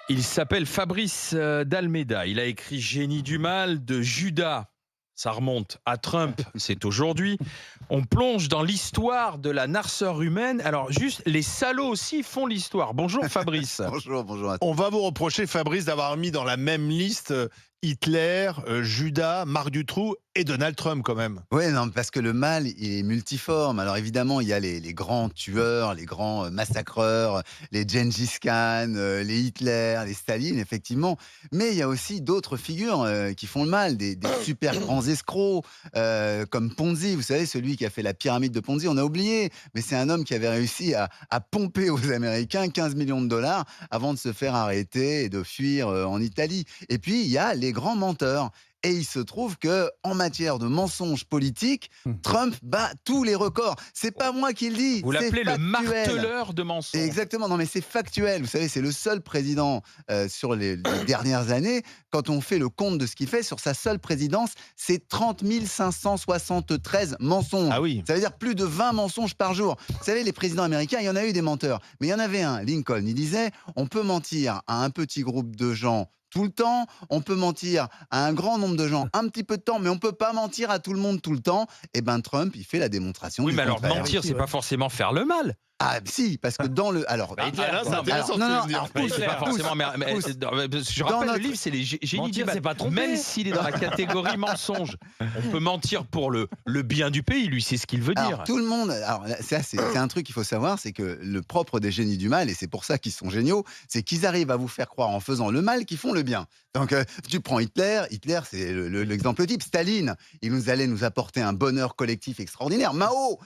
Il s'appelle Fabrice d'Almeida. Il a écrit Génie du mal de Judas. Ça remonte à Trump, c'est aujourd'hui. On plonge dans l'histoire de la noirceur humaine. Alors juste, les salauds aussi font l'histoire. Bonjour Fabrice. Bonjour, bonjour à tous. On va vous reprocher, Fabrice, d'avoir mis dans la même liste Hitler, Judas, Marc Dutroux et Donald Trump quand même. Oui, non, parce que le mal, il est multiforme. Alors évidemment, il y a les grands tueurs, les grands massacreurs, les Gengis Khan, les Hitler, les Staline, effectivement. Mais il y a aussi d'autres figures qui font le mal, des super grands escrocs, comme Ponzi. Vous savez, celui qui a fait la pyramide de Ponzi, on a oublié. Mais c'est un homme qui avait réussi à pomper aux Américains 15 millions de dollars avant de se faire arrêter et de fuir en Italie. Et puis, il y a les grands menteurs. Et il se trouve que en matière de mensonges politiques, Trump bat tous les records. C'est pas moi qui le dis. Vous c'est l'appelez le factuel. marteleur de mensonges. Exactement, non mais c'est factuel. Vous savez, c'est le seul président sur les dernières années, quand on fait le compte de ce qu'il fait, sur sa seule présidence, c'est 30 573 mensonges. Ah oui. Ça veut dire plus de 20 mensonges par jour. Vous savez, les présidents américains, il y en a eu des menteurs. Mais il y en avait un, Lincoln, il disait, on peut mentir à un petit groupe de gens tout le temps, on peut mentir à un grand nombre de gens un petit peu de temps, mais on peut pas mentir à tout le monde tout le temps. Et ben Trump, il fait la démonstration Oui, du mais alors contraire. mentir, c'est pas forcément faire le mal. Ah si, parce que dans le... Alors, Ah là, c'est intéressant non, ce que non, vous alors, dites. Oui, c'est pas forcément. Je rappelle, Dans le notre- livre, c'est les génies Mentir, du mal. c'est pas tromper. Même s'il est dans la catégorie mensonge, on peut mentir pour le bien du pays. Lui, c'est ce qu'il veut dire. Alors, tout le monde... Alors, ça, c'est un truc qu'il faut savoir, c'est que le propre des génies du mal, et c'est pour ça qu'ils sont géniaux, c'est qu'ils arrivent à vous faire croire en faisant le mal qu'ils font le bien. Donc, tu prends Hitler, c'est l'exemple type. Staline, il allait nous apporter un bonheur collectif extraordinaire. Mao,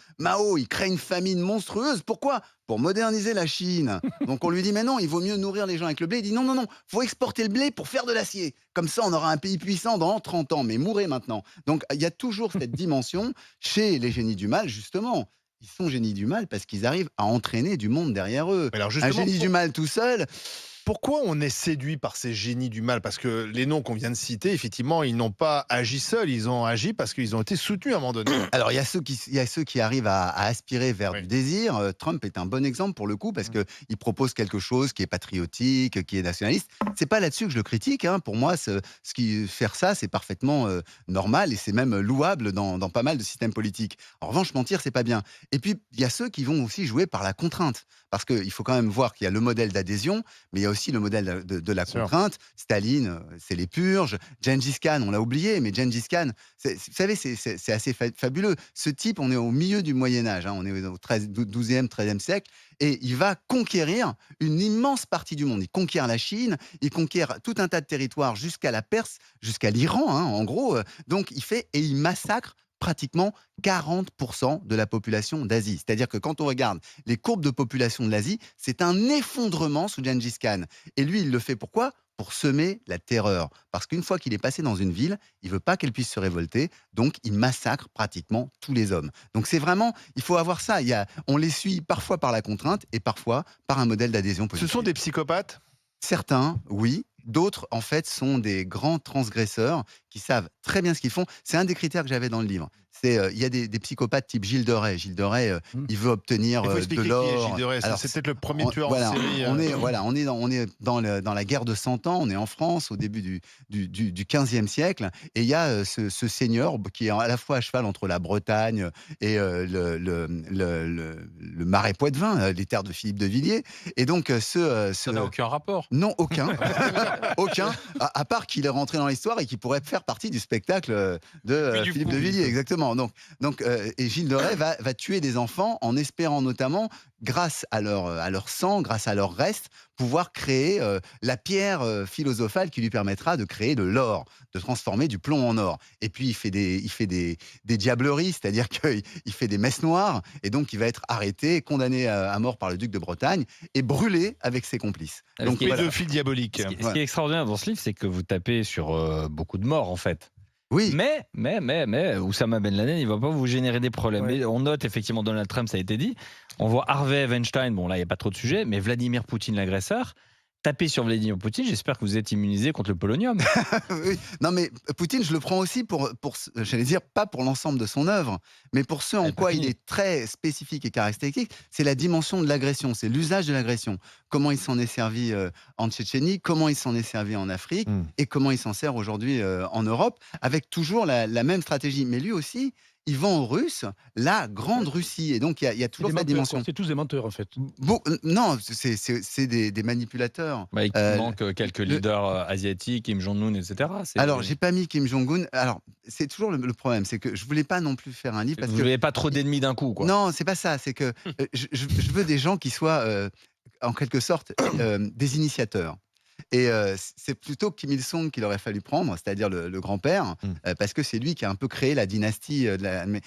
il crée une famine monstrueuse. Pourquoi ? Pour moderniser la Chine. Donc on lui dit, mais non, il vaut mieux nourrir les gens avec le blé. Il dit, non, faut exporter le blé pour faire de l'acier. Comme ça, on aura un pays puissant dans 30 ans, mais mourrez maintenant. Donc il y a toujours cette dimension chez les génies du mal, justement. Ils sont génies du mal parce qu'ils arrivent à entraîner du monde derrière eux. Mais alors Un justement, génie du mal tout seul, pourquoi on est séduit par ces génies du mal? Parce que les noms qu'on vient de citer, effectivement, ils n'ont pas agi seuls, ils ont agi parce qu'ils ont été soutenus à un moment donné. alors, il y a ceux qui arrivent à aspirer vers Oui. du désir. Trump est un bon exemple pour le coup parce qu'il propose quelque chose qui est patriotique, qui est nationaliste. C'est pas là-dessus que je le critique. Hein. Pour moi, faire ça, c'est parfaitement normal et c'est même louable dans pas mal de systèmes politiques. En revanche, mentir, c'est pas bien. Et puis, il y a ceux qui vont aussi jouer par la contrainte. Parce qu'il faut quand même voir qu'il y a le modèle d'adhésion, mais il y a aussi le modèle de la Sûr. contrainte. Staline, c'est les purges. Gengis Khan, on l'a oublié, mais Gengis Khan, vous savez, c'est assez fabuleux. Ce type, on est au milieu du Moyen-Âge, hein, on est au 12e, 13e siècle, et il va conquérir une immense partie du monde. Il conquiert la Chine, il conquiert tout un tas de territoires jusqu'à la Perse, jusqu'à l'Iran, hein, en gros. Donc, il massacre pratiquement 40% de la population d'Asie. C'est-à-dire que quand on regarde les courbes de population de l'Asie, c'est un effondrement sous Gengis Khan. Et lui, il le fait pourquoi ? Pour semer la terreur. Parce qu'une fois qu'il est passé dans une ville, il veut pas qu'elle puisse se révolter, donc il massacre pratiquement tous les hommes. Donc c'est vraiment, il faut avoir ça. On les suit parfois par la contrainte et parfois par un modèle d'adhésion Ce positive. sont des psychopathes? Certains, oui. D'autres, en fait, sont des grands transgresseurs qui savent très bien ce qu'ils font. C'est un des critères que j'avais dans le livre. Il y a des psychopathes type Gilles de Rais. Gilles de Rais, il veut obtenir Il faut de expliquer qui est l'or. Gilles de Rais. Alors, C'est peut-être le premier tueur voilà, en série. on est dans la guerre de 100 ans. On est en France au début du 15e siècle. Et il y a ce seigneur qui est à la fois à cheval entre la Bretagne et le Marais Poitevin, les terres de Philippe de Villiers. Et donc, Ça n'a aucun rapport. non, aucun. Aucun. À part qu'il est rentré dans l'histoire et qu'il pourrait faire partie du spectacle de Oui, du Philippe coup. de Villiers, exactement. Et Gilles de Rais va tuer des enfants en espérant notamment, grâce à leur sang, grâce à leur reste, pouvoir créer la pierre philosophale qui lui permettra de créer de l'or, de transformer du plomb en or. Et puis il fait des diableries, c'est-à-dire qu'il fait des messes noires, et donc il va être arrêté, condamné à mort par le duc de Bretagne et brûlé avec ses complices. Donc, Donc voilà. Pédophile diabolique. Ce qui est extraordinaire dans ce livre, c'est que vous tapez sur beaucoup de morts, en fait. Oui. Mais, Oussama Ben Laden, il ne va pas vous générer des problèmes. Ouais. Mais on note effectivement Donald Trump, ça a été dit. On voit Harvey Weinstein, bon là, il n'y a pas trop de sujets, mais Vladimir Poutine, l'agresseur. tapez sur Vladimir Poutine, j'espère que vous êtes immunisé contre le polonium. Oui. Non, mais Poutine, je le prends aussi j'allais dire, pas pour l'ensemble de son œuvre, mais pour ce en Elle est pas quoi il finie. est très spécifique et caractéristique, c'est la dimension de l'agression, c'est l'usage de l'agression. Comment il s'en est servi en Tchétchénie, comment il s'en est servi en Afrique, Hmm. et comment il s'en sert aujourd'hui en Europe, avec toujours la même stratégie. Mais lui aussi, il vend aux Russes la grande Russie, et donc il y a C'est toujours des cette menteurs, quoi. dimension. C'est tous des menteurs, en fait. Non, c'est des manipulateurs. Bah, il Euh, manque quelques le- leaders asiatiques, Kim Jong-un, etc. Alors, j'ai pas mis Kim Jong-un. Alors, c'est toujours le problème, c'est que je voulais pas non plus faire un livre parce Vous que n'avez pas trop d'ennemis d'un coup, quoi. non, c'est pas ça. C'est que je veux des gens qui soient en quelque sorte des initiateurs. Et c'est plutôt Kim Il-sung qu'il aurait fallu prendre, c'est-à-dire le grand-père, parce que c'est lui qui a un peu créé la dynastie.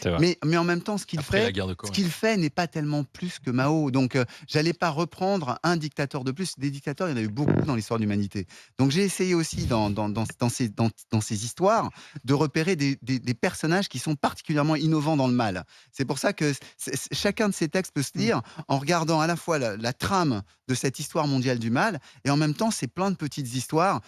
C'est vrai. Mais en même temps, ce qu'il Après la fait, guerre de ce Corée. qu'il fait n'est pas tellement plus que Mao. Donc, j'allais pas reprendre un dictateur de plus. Des dictateurs, il y en a eu beaucoup dans l'histoire de l'humanité. Donc, j'ai essayé aussi dans ces histoires de repérer des personnages qui sont particulièrement innovants dans le mal. C'est pour ça que chacun de ces textes peut se lire en regardant à la fois la trame de cette histoire mondiale du mal et en même temps, c'est plein de petites histoires.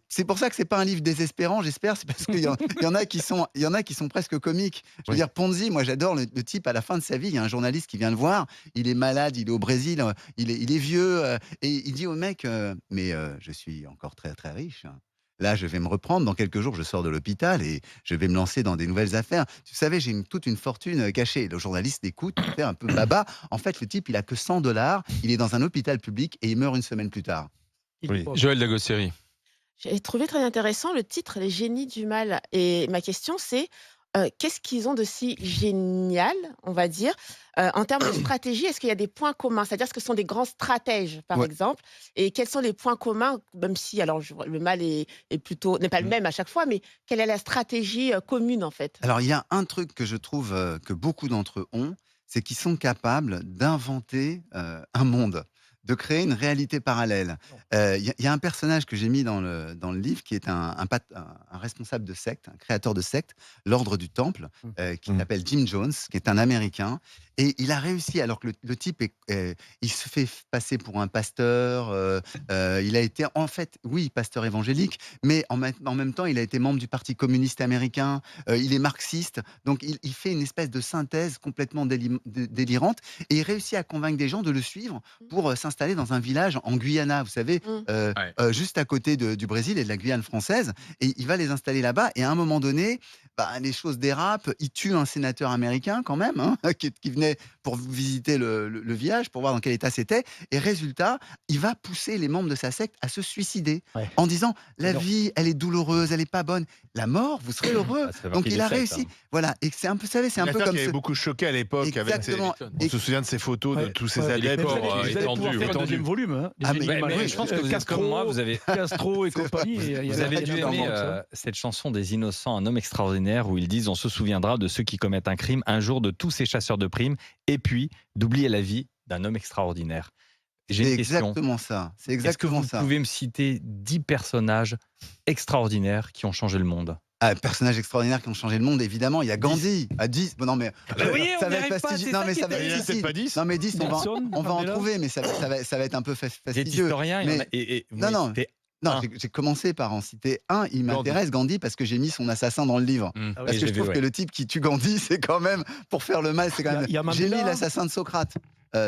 C'est pour ça que c'est pas un livre désespérant, j'espère. C'est parce qu'il y en a qui sont presque comiques. Je veux dire, Ponzi, moi j'adore le type à la fin de sa vie. Il y a un journaliste qui vient le voir. Il est malade, il est au Brésil, il est vieux et il dit au mec mais je suis encore très très riche. Là, je vais me reprendre. Dans quelques jours, je sors de l'hôpital et je vais me lancer dans des nouvelles affaires. Tu savais, j'ai toute une fortune cachée. Le journaliste écoute, il fait un peu baba. En fait, le type, il a que 100 $. Il est dans un hôpital public et il meurt une semaine plus tard. Il Oui. est pauvre. Joël Dagosseri. J'ai trouvé très intéressant le titre Les génies du mal. Et ma question, c'est qu'est-ce qu'ils ont de si génial, on va dire, en termes de stratégie? Est-ce qu'il y a des points communs? C'est-à-dire, est-ce que ce sont des grands stratèges, par Ouais. exemple? Et quels sont les points communs? Même si, alors, le mal n'est pas le même à chaque fois, mais quelle est la stratégie commune, en fait? Alors, il y a un truc que je trouve que beaucoup d'entre eux ont, c'est qu'ils sont capables d'inventer un monde, de créer une réalité parallèle. Il y a un personnage que j'ai mis dans le livre qui est un responsable de secte, un créateur de secte, l'Ordre du Temple, qui s'appelle Jim Jones, qui est un Américain. Et il a réussi, alors que le type, il se fait passer pour un pasteur. Il a été, en fait, oui, pasteur évangélique, mais en même temps, il a été membre du Parti communiste américain. Il est marxiste. Donc, il fait une espèce de synthèse complètement délirante. Et il réussit à convaincre des gens de le suivre pour s'installer dans un village en Guyana, vous savez, juste à côté du Brésil et de la Guyane française. Et il va les installer là-bas. Et à un moment donné, les choses dérapent. Il tue un sénateur américain quand même, hein, qui venait pour visiter le village, pour voir dans quel état c'était. Et résultat, il va pousser les membres de sa secte à se suicider en disant la vie, elle est douloureuse, elle est pas bonne. La mort, vous serez heureux. Ah, ça fait Donc partie il des a sectes, réussi. hein. Voilà. Et c'est un peu, vous savez, c'est un Une peu affaire comme qui avait beaucoup choqué à l'époque. Avec Exactement. on se souvient de ces photos de Ouais. tous ces Ouais. adeptes. Les corps, Vous allez étendu, pouvoir faire un étendu. deuxième volume. Hein, Ah, des mais- génies du mais mal. je pense que vous êtes comme moi, vous avez- Castro et C'est compagnie. vrai. Il y Vous a avez il y a dû un aimer temps comme ça. cette chanson des Innocents, un homme extraordinaire, où ils disent: on se souviendra de ceux qui commettent un crime un jour, de tous ces chasseurs de primes, et puis d'oublier la vie d'un homme extraordinaire. J'ai C'est une question. exactement ça. C'est Est-ce que exactement vous ça. pouvez me citer 10 personnages extraordinaires qui ont changé le monde? Personnages extraordinaires qui ont changé le monde, évidemment. Il y a Gandhi à 10. Bon, non, mais vous voyez, on ça n'y va être arrive pas, fastidieux. c'est Non, ça mais qui ça est va Il y en a être peut-être pas 10. Non, mais 10, Nelson, on va en Mandela. trouver, mais ça va être un peu Vous êtes fastidieux. historien, il y en a- Mais- et vous Non, non. m'avez cité Non, un. j'ai commencé par en citer un. Il m'intéresse, Gandhi, parce que j'ai mis son assassin dans le livre. Mm. Ah oui. Parce Et que j'ai je vu, trouve que ouais. le type qui tue Gandhi, c'est quand même, pour faire le mal, c'est quand même. Il y a J'ai mis Mandela. l'assassin de Socrate.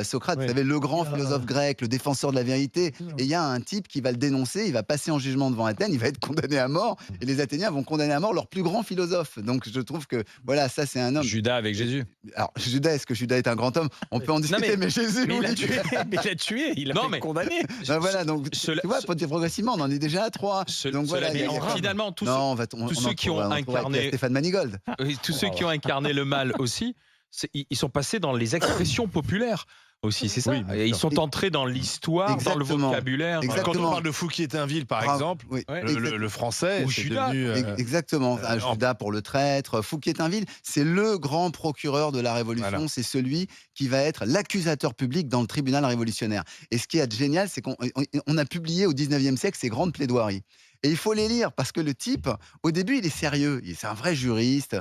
Socrate, Ouais. vous savez, le grand Il y a- philosophe grec, le défenseur de la vérité. C'est ça. Et il y a un type qui va le dénoncer, il va passer en jugement devant Athènes, il va être condamné à mort. Et les Athéniens vont condamner à mort leur plus grand philosophe. Donc je trouve que, voilà, ça c'est un homme. Judas avec Jésus. Alors, Judas, est-ce que Judas est un grand homme? On peut en discuter, mais Jésus, Mais il oui. l'a tué, mais il l'a tué, il l'a Non, fait mais- condamner. Voilà, donc Cela- tu vois, progressivement, on en est déjà à 3. Donc voilà, dit, il y a- finalement, tous non, on va on tous en ceux qui ont trouvera- on en trouvera avec incarné- Stéphane Manigold. tous ceux qui ont incarné le mal aussi, ils sont passés dans les expressions populaires aussi, c'est ça. Oui, bien Et ils sûr. sont entrés dans l'histoire, dans le Exactement. vocabulaire. Exactement. Quand on parle de Fouquier-Tinville, par Bravo. exemple, Oui. Ouais. le français, Ou c'est Judas. devenu. Exactement. Judas pour le traître. Fouquier-Tinville, c'est le grand procureur de la Révolution. Voilà. C'est celui qui va être l'accusateur public dans le tribunal révolutionnaire. Et ce qui est génial, c'est qu'on a publié au 19e siècle ces grandes plaidoiries. Et il faut les lire parce que le type, au début, il est sérieux. C'est un vrai juriste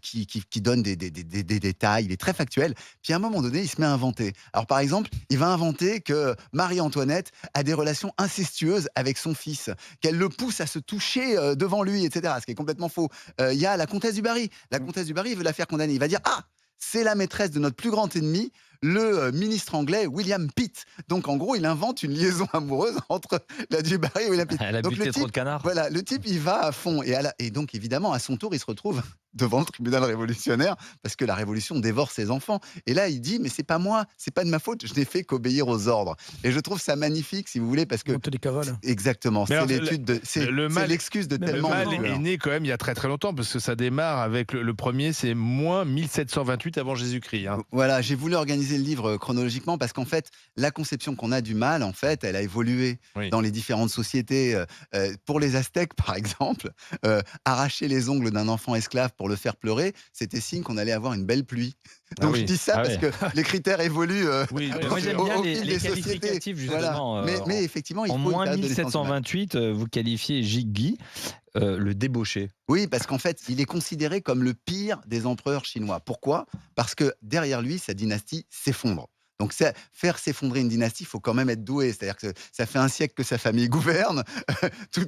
qui donne des détails. Il est très factuel. Puis à un moment donné, il se met à inventer. Alors par exemple, il va inventer que Marie-Antoinette a des relations incestueuses avec son fils, qu'elle le pousse à se toucher devant lui, etc. Ce qui est complètement faux. Il y a la comtesse du Barry. La comtesse du Barry veut la faire condamner. Il va dire ah, c'est la maîtresse de notre plus grand ennemi, le ministre anglais William Pitt. Donc en gros, il invente une liaison amoureuse entre la du Barry et William Pitt. Elle a Donc buté le trop de type, canards. voilà, le type, il va à fond. Et donc évidemment, à son tour, il se retrouve devant le tribunal révolutionnaire parce que la révolution dévore ses enfants. Et là, il dit, mais c'est pas moi, c'est pas de ma faute, je n'ai fait qu'obéir aux ordres. Et je trouve ça magnifique, si vous voulez, parce que On te les cavale. exactement, Mais c'est alors, l'étude de, c'est le c'est mal- l'excuse de le Le tellement mal de est tueurs. né quand même il y a très très longtemps parce que ça démarre avec le premier, c'est moins 1728 avant Jésus-Christ. Hein. Voilà, j'ai voulu organiser le livre chronologiquement parce qu'en fait, la conception qu'on a du mal, en fait, elle a évolué Oui. dans les différentes sociétés. Pour les Aztèques, par exemple, arracher les ongles d'un enfant esclave pour le faire pleurer, c'était signe qu'on allait avoir une belle pluie. Ah Donc oui. je dis ça Ah parce ouais. que les critères évoluent Oui, Ah oui, bien Moi, sûr. j'aime au- bien au les, fil les des sociétés. qualificatifs, Voilà. justement. Mais effectivement, il En faut une moins période de naissance du mal. 1728, vous qualifiez Jiggy, le débauché. Oui, parce qu'en fait, il est considéré comme le pire des empereurs chinois. Pourquoi? Parce que derrière lui, sa dynastie s'effondre. Donc, faire s'effondrer une dynastie, il faut quand même être doué. C'est-à-dire que ça fait un siècle que sa famille gouverne,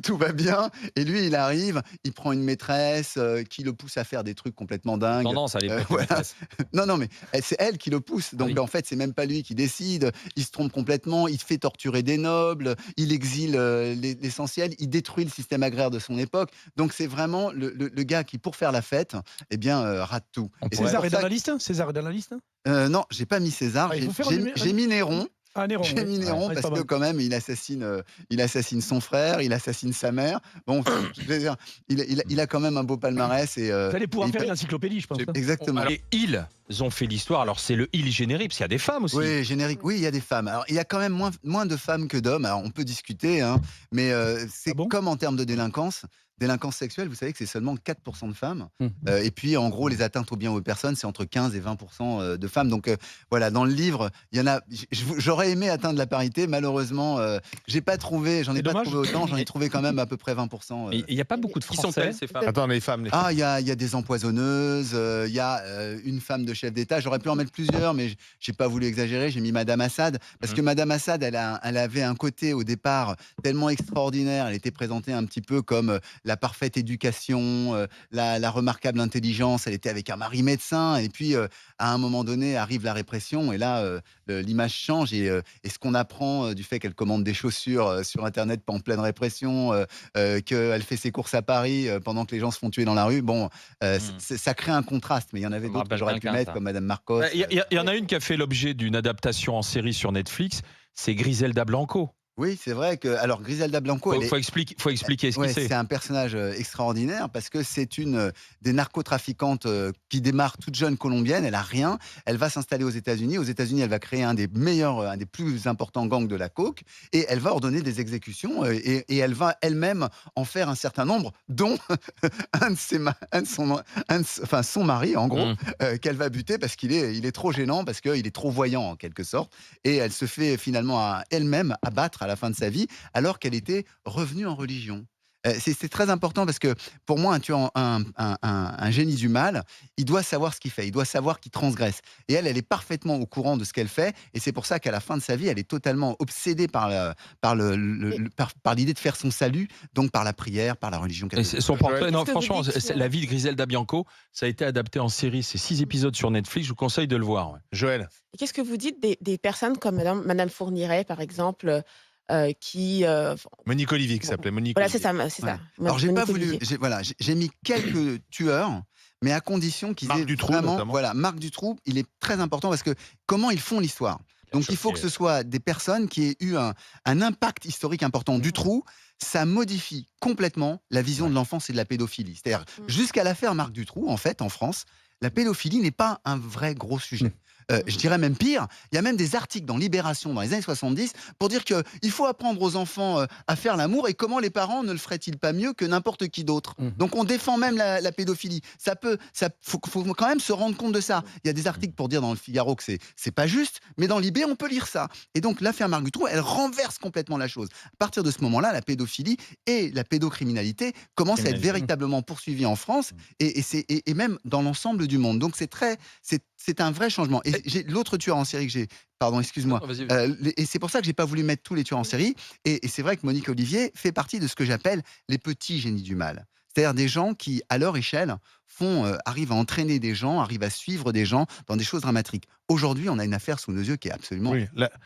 tout va bien, et lui, il arrive, il prend une maîtresse qui le pousse à faire des trucs complètement dingues. Tendance à l'époque. Voilà. maîtresse. Non, mais c'est elle qui le pousse. Donc, oui. en fait, c'est même pas lui qui décide. Il se trompe complètement. Il fait torturer des nobles. Il exile l'essentiel. Il détruit le système agraire de son époque. Donc, c'est vraiment le gars qui, pour faire la fête, eh bien, rate tout. On Et c'est pourrait- César pour est dans ça la liste. César est dans la liste. non, j'ai pas mis César. Ah, il J'ai faut faire j'ai- un j'ai mis Néron. Ah, Néron. J'ai mis Néron Ouais, c'est parce pas que mal. quand même, il assassine son frère, il assassine sa mère. Bon, je veux dire, il a quand même un beau palmarès. Et, Vous allez pouvoir et il faire peut- une encyclopédie, je pense. hein. Exactement. Et ils ont fait l'histoire. Alors, c'est le il générique, parce qu'il y a des femmes aussi. Oui, générique. Oui, il y a des femmes. Alors, il y a quand même moins de femmes que d'hommes. Alors, on peut discuter, hein, mais c'est Ah bon comme en termes de délinquance. Délinquance sexuelle, vous savez que c'est seulement 4% de femmes. Hum. Et puis, en gros, les atteintes aux biens aux personnes, c'est entre 15 et 20% de femmes. Donc, voilà, dans le livre, il y en a. J'aurais aimé atteindre la parité. Malheureusement, j'ai pas trouvé. J'en ai C'est pas dommage. trouvé autant. J'en ai trouvé quand même à peu près 20%. Mais il n'y a pas beaucoup de Qui Français. sont-elles, ces femmes? Attends, les femmes. Ah, il y a des empoisonneuses, il y a une femme de chef d'État. J'aurais pu en mettre plusieurs, mais j'ai pas voulu exagérer. J'ai mis Madame Assad parce que Madame Assad, elle avait un côté au départ tellement extraordinaire. Elle était présentée un petit peu comme la parfaite éducation, la remarquable intelligence. Elle était avec un mari médecin. Et puis, à un moment donné, arrive la répression. Et là, l'image change. Et ce qu'on apprend du fait qu'elle commande des chaussures sur Internet en pleine répression, qu'elle fait ses courses à Paris pendant que les gens se font tuer dans la rue. Bon, ça crée un contraste, mais il y en avait me d'autres que rappelle j'aurais pu quelqu'un, mettre, ça. comme Madame Marcos. Il y en a une qui a fait l'objet d'une adaptation en série sur Netflix. C'est Griselda Blanco. Oui, c'est vrai que. Alors, Griselda Blanco, elle est. Faut expliquer ce Ouais, que c'est. c'est un personnage extraordinaire parce que c'est une des narcotrafiquantes qui démarre toute jeune colombienne. Elle a rien. Elle va s'installer aux États-Unis. Aux États-Unis, elle va créer un des meilleurs, un des plus importants gangs de la coke et elle va ordonner des exécutions et elle va elle-même en faire un certain nombre, dont son mari, en gros, qu'elle va buter parce qu'il est trop gênant, parce qu'il est trop voyant en quelque sorte. Et elle se fait finalement elle-même abattre à la fin de sa vie, alors qu'elle était revenue en religion. C'est très important parce que pour moi, un génie du mal, il doit savoir ce qu'il fait, il doit savoir qu'il transgresse. Et elle est parfaitement au courant de ce qu'elle fait, et c'est pour ça qu'à la fin de sa vie, elle est totalement obsédée par l'idée de faire son salut, donc par la prière, par la religion Et catholique. son portrait, Qu'est-ce non, que vous franchement, dites sur- la vie de Griselda Bianco, ça a été adapté en série. C'est 6 épisodes sur Netflix. Je vous conseille de le voir. Ouais. Joël. Et qu'est-ce que vous dites des personnes comme Madame Fourniret, par exemple, qui. Monique Olivier qui s'appelait. Monique Voilà, c'est Olivier. ça. C'est Ouais. ça. Alors, j'ai pas Monique voulu. Olivier. J'ai mis quelques tueurs, mais à condition qu'ils Marc aient Dutroux, vraiment. notamment. Voilà, Marc Dutroux, il est très important parce que comment ils font l'histoire. Donc, il faut que ce soit des personnes qui aient eu un impact historique important. Dutroux, ça modifie complètement la vision de l'enfance et de la pédophilie. C'est-à-dire, jusqu'à l'affaire Marc Dutroux, en fait, en France, la pédophilie n'est pas un vrai gros sujet. Je dirais même pire, il y a même des articles dans Libération dans les années 70 pour dire qu'il faut apprendre aux enfants à faire l'amour et comment les parents ne le feraient-ils pas mieux que n'importe qui d'autre. Donc on défend même la pédophilie. Faut quand même se rendre compte de ça. Il y a des articles pour dire dans le Figaro que c'est pas juste, mais dans Libé, on peut lire ça. Et donc l'affaire Marc Dutroux, elle renverse complètement la chose. À partir de ce moment-là, la pédophilie et la pédocriminalité commencent à être véritablement poursuivies en France et même dans l'ensemble du monde. Donc c'est un vrai changement. Et j'ai l'autre tueur en série que j'ai. Pardon, excuse-moi. Et c'est pour ça que j'ai pas voulu mettre tous les tueurs en série. Et c'est vrai que Monique Olivier fait partie de ce que j'appelle les petits génies du mal. C'est-à-dire des gens qui, à leur échelle, arrivent à entraîner des gens, arrivent à suivre des gens dans des choses dramatiques. Aujourd'hui, on a une affaire sous nos yeux qui est absolument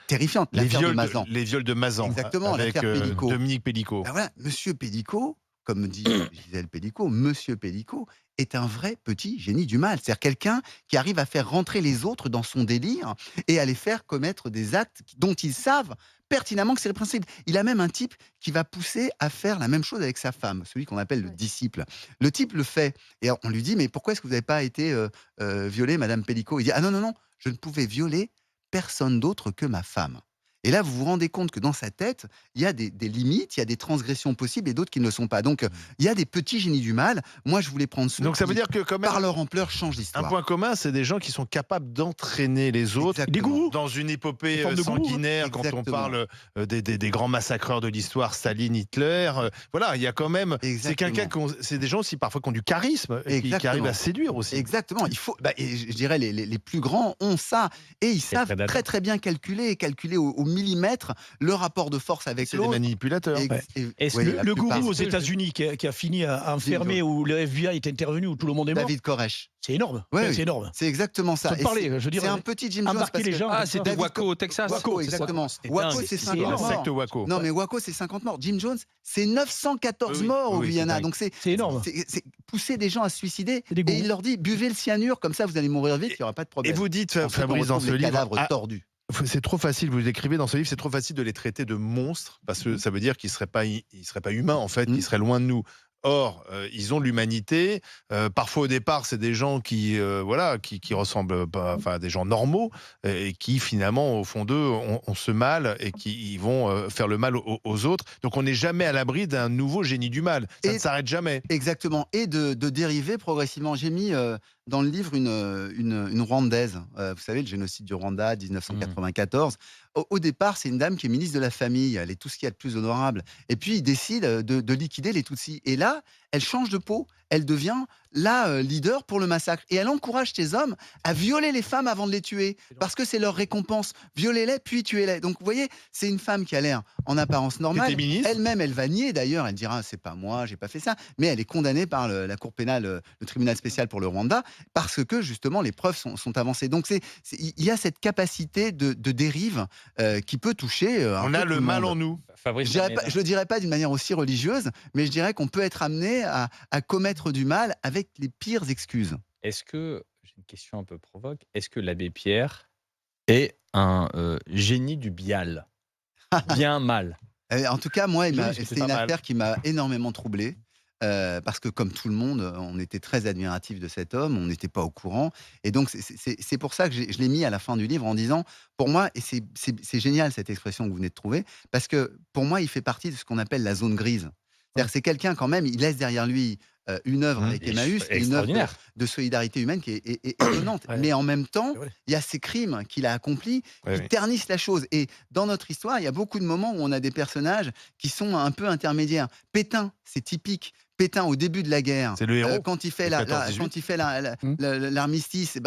terrifiante. L'affaire de Mazan. Les viols de Mazan. Exactement, avec l'affaire Pélicaud. Dominique Pélicaud. Ben voilà, Monsieur Pélicaud, comme dit Gisèle Pélicaud, Monsieur Pélicaud est un vrai petit génie du mal. C'est-à-dire quelqu'un qui arrive à faire rentrer les autres dans son délire et à les faire commettre des actes dont ils savent pertinemment que c'est répréhensible. Il a même un type qui va pousser à faire la même chose avec sa femme, celui qu'on appelle le disciple. Le type le fait. Et on lui dit, mais pourquoi est-ce que vous n'avez pas été violée, Madame Pélicaud? Il dit, ah non, non, non, je ne pouvais violer personne d'autre que ma femme. Et là, vous vous rendez compte que dans sa tête, il y a des limites, il y a des transgressions possibles et d'autres qui ne le sont pas. Donc, il y a des petits génies du mal. Moi, je voulais prendre ceux Donc, ça veut qui, dire que, quand même, par leur ampleur, changent l'histoire. un point commun, c'est des gens qui sont capables d'entraîner les autres. Exactement. Des gourous. Dans une épopée Des sanguinaire, gourous. quand on parle des grands massacreurs de l'histoire, Staline, Hitler. Voilà, il y a quand même. C'est quelqu'un c'est des gens aussi parfois qui ont du charisme et qui arrivent à séduire aussi. Exactement. Il faut, et je dirais, les plus grands ont ça. Et ils savent très bien calculer au millimètre le rapport de force avec l'autre. C'est des manipulateurs. Le gourou aux États-Unis qui a fini à enfermer, où le FBI est intervenu, où tout le monde est mort. David Koresh. C'est énorme. Ouais, c'est énorme. C'est exactement ça. C'est un petit Jim Jones. Les gens. Ah, c'était Waco au Texas. Waco, exactement. Waco, c'est 50 morts. Non, mais Waco, c'est 50 morts. Jim Jones, c'est 914 morts au Guyana. Donc c'est énorme. C'est pousser des gens à se suicider. Et il leur dit, buvez le cyanure, comme ça vous allez mourir vite, il n'y aura pas de problème. Et vous dites, Fabrice, dans ce livre, cadavres tordus. C'est trop facile, vous écrivez dans ce livre, c'est trop facile de les traiter de monstres, parce que ça veut dire qu'ils ne seraient pas humains, en fait, qu'ils seraient loin de nous. Or, ils ont de l'humanité. Parfois, au départ, c'est des gens qui ressemblent pas, à des gens normaux et qui, finalement, au fond d'eux, ont ce mal et qui vont faire le mal aux autres. Donc, on n'est jamais à l'abri d'un nouveau génie du mal. Ça ne s'arrête jamais. Exactement. Et de dériver progressivement. J'ai mis dans le livre une Rwandaise. Vous savez, le génocide du Rwanda, 1994. Au départ, c'est une dame qui est ministre de la Famille. Elle est tout ce qu'il y a de plus honorable. Et puis, il décide de liquider les Tutsis. Et là, elle change de peau. Elle devient la leader pour le massacre. Et elle encourage ces hommes à violer les femmes avant de les tuer. Parce que c'est leur récompense. Violez-les, puis tuez-les. Donc, vous voyez, c'est une femme qui a l'air en apparence normale. Elle-même, elle va nier d'ailleurs. Elle dira, c'est pas moi, j'ai pas fait ça. Mais elle est condamnée par la Cour pénale, le tribunal spécial pour le Rwanda, parce que justement, les preuves sont avancées. Donc, il y a cette capacité de dérive qui peut toucher. On a le mal en nous. Je ne le dirais pas d'une manière aussi religieuse, mais je dirais qu'on peut être amené à commettre du mal avec les pires excuses. Est-ce que, j'ai une question un peu provoque, est-ce que l'abbé Pierre est un génie du bial? Bien mal. En tout cas, moi, c'est une affaire qui m'a énormément troublé. Parce que comme tout le monde, on était très admiratifs de cet homme, on n'était pas au courant. Et donc, c'est pour ça que je l'ai mis à la fin du livre en disant, pour moi, et c'est génial cette expression que vous venez de trouver, parce que pour moi, il fait partie de ce qu'on appelle la zone grise. C'est-à-dire c'est quelqu'un quand même, il laisse derrière lui une œuvre avec Emmaüs, une œuvre de solidarité humaine qui est étonnante. Mais en même temps, il y a ces crimes qu'il a accomplis qui ternissent la chose. Et dans notre histoire, il y a beaucoup de moments où on a des personnages qui sont un peu intermédiaires. Pétain, c'est typique. Pétain, au début de la guerre, c'est le héros. Quand il fait l'armistice,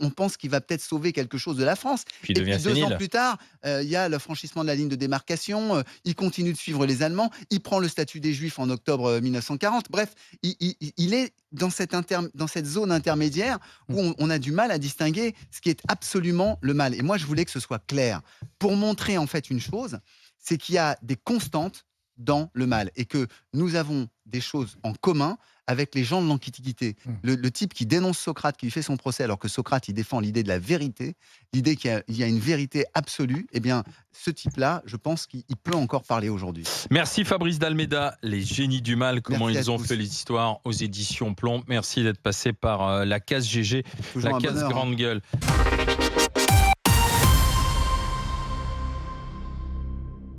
on pense qu'il va peut-être sauver quelque chose de la France. Puis et puis 2 ans plus tard, il y a le franchissement de la ligne de démarcation, il continue de suivre les Allemands, il prend le statut des Juifs en octobre 1940. Bref, il est dans cette zone intermédiaire où on a du mal à distinguer ce qui est absolument le mal. Et moi, je voulais que ce soit clair. Pour montrer en fait une chose, c'est qu'il y a des constantes dans le mal et que nous avons des choses en commun avec les gens de l'Antiquité. Le type qui dénonce Socrate, qui lui fait son procès alors que Socrate il défend l'idée de la vérité, l'idée qu'il y a une vérité absolue, eh bien ce type-là, je pense qu'il peut encore parler aujourd'hui. Merci Fabrice d'Almeida, Les génies du mal, comment ils ont fait l'histoire aux éditions Plomb. Merci d'être passé par la case GG, la case Grande Gueule.